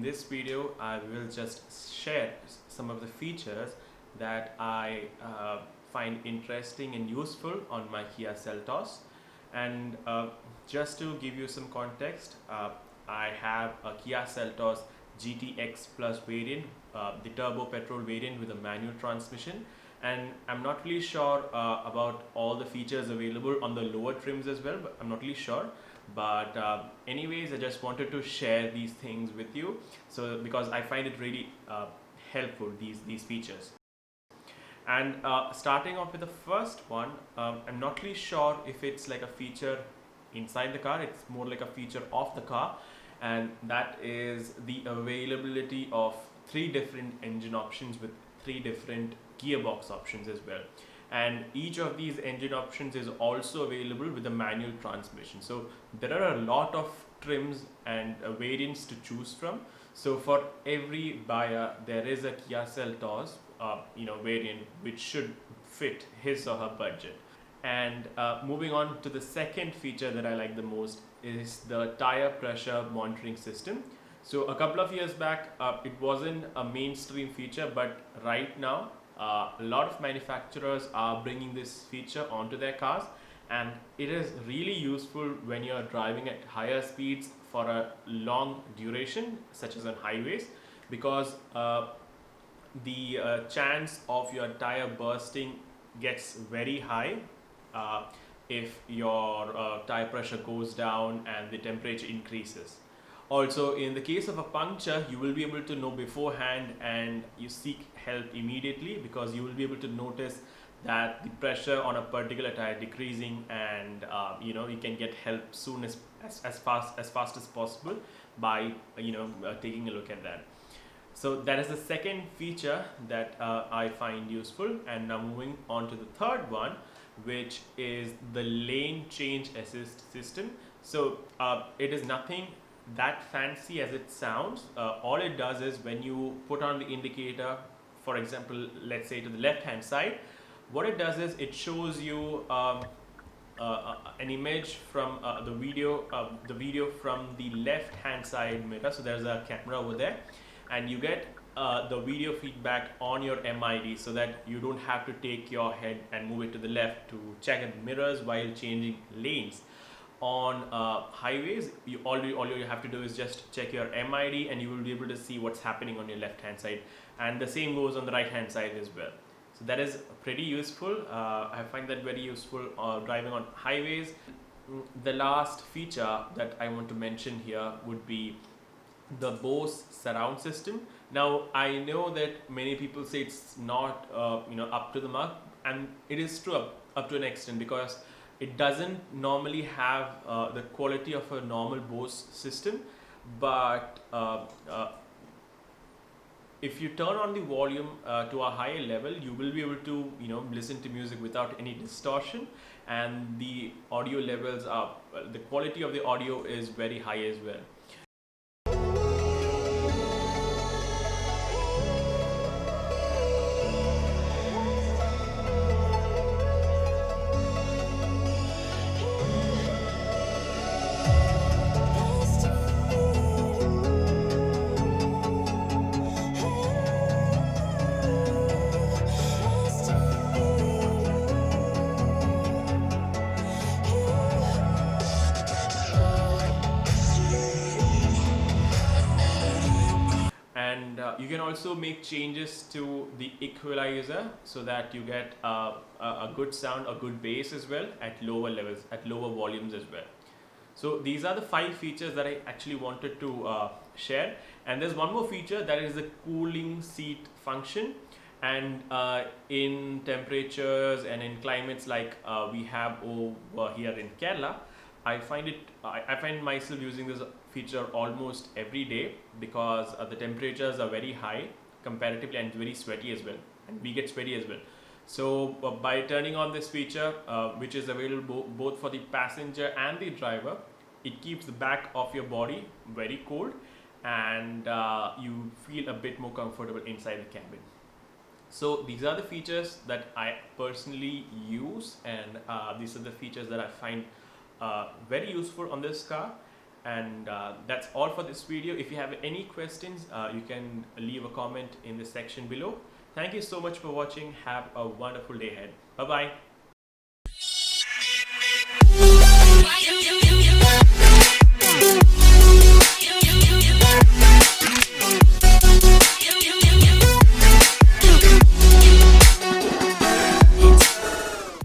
this video I will just share some of the features that I find interesting and useful on my Kia Seltos. And just to give you some context, I have a Kia Seltos GTX Plus variant, the turbo petrol variant with a manual transmission, and I'm not really sure about all the features available on the lower trims as well, but I'm not really sure. But anyways, I just wanted to share these things with you, so because I find it really helpful, these features. And starting off with the first one, I'm not really sure if it's like a feature inside the car. It's more like a feature of the car, and that is the availability of 3 different engine options with 3 different gearbox options as well. And each of these engine options is also available with a manual transmission. So there are a lot of trims and variants to choose from. So for every buyer, there is a Kia Seltos variant which should fit his or her budget. And moving on to the second feature that I like the most is the tire pressure monitoring system. So a couple of years back, it wasn't a mainstream feature, but right now a lot of manufacturers are bringing this feature onto their cars, and it is really useful when you're driving at higher speeds for a long duration, such as on highways, because the chance of your tire bursting gets very high if your tire pressure goes down and the temperature increases. Also, in the case of a puncture, you will be able to know beforehand and you seek help immediately, because you will be able to notice that the pressure on a particular tire decreasing, and you can get help soon as fast as possible by taking a look at that. So that is the second feature that I find useful. And now moving on to the third one, which is the lane change assist system. So it is nothing that fancy as it sounds. All it does is, when you put on the indicator, for example, let's say to the left hand side, what it does is it shows you an image from the video from the left hand side mirror. So there's a camera over there, and you get the video feedback on your MID, so that you don't have to take your head and move it to the left to check the mirrors while changing lanes. On highways, all you have to do is just check your MID, and you will be able to see what's happening on your left hand side, and the same goes on the right hand side as well. So that is pretty useful. I find that very useful driving on highways. The last feature that I want to mention here would be the Bose surround system. Now, I know that many people say it's not up to the mark, and it is true up to an extent, because it doesn't normally have the quality of a normal Bose system. But if you turn on the volume to a higher level, you will be able to listen to music without any distortion, and the audio levels are, the quality of the audio is very high as well. And you can also make changes to the equalizer, so that you get a good sound, a good bass as well at lower levels, at lower volumes as well. So these are the 5 features that I actually wanted to share. And there's one more feature, that is the cooling seat function. And in temperatures and in climates like we have over here in Kerala, I find myself using this feature almost every day, because the temperatures are very high comparatively, and very sweaty as well, and we get sweaty as well. So by turning on this feature, which is available both for the passenger and the driver, it keeps the back of your body very cold, and you feel a bit more comfortable inside the cabin. So these are the features that I personally use, and these are the features that I find very useful on this car. And that's all for this video. If you have any questions, you can leave a comment in the section below. Thank you so much for watching. Have a wonderful day ahead. Bye bye.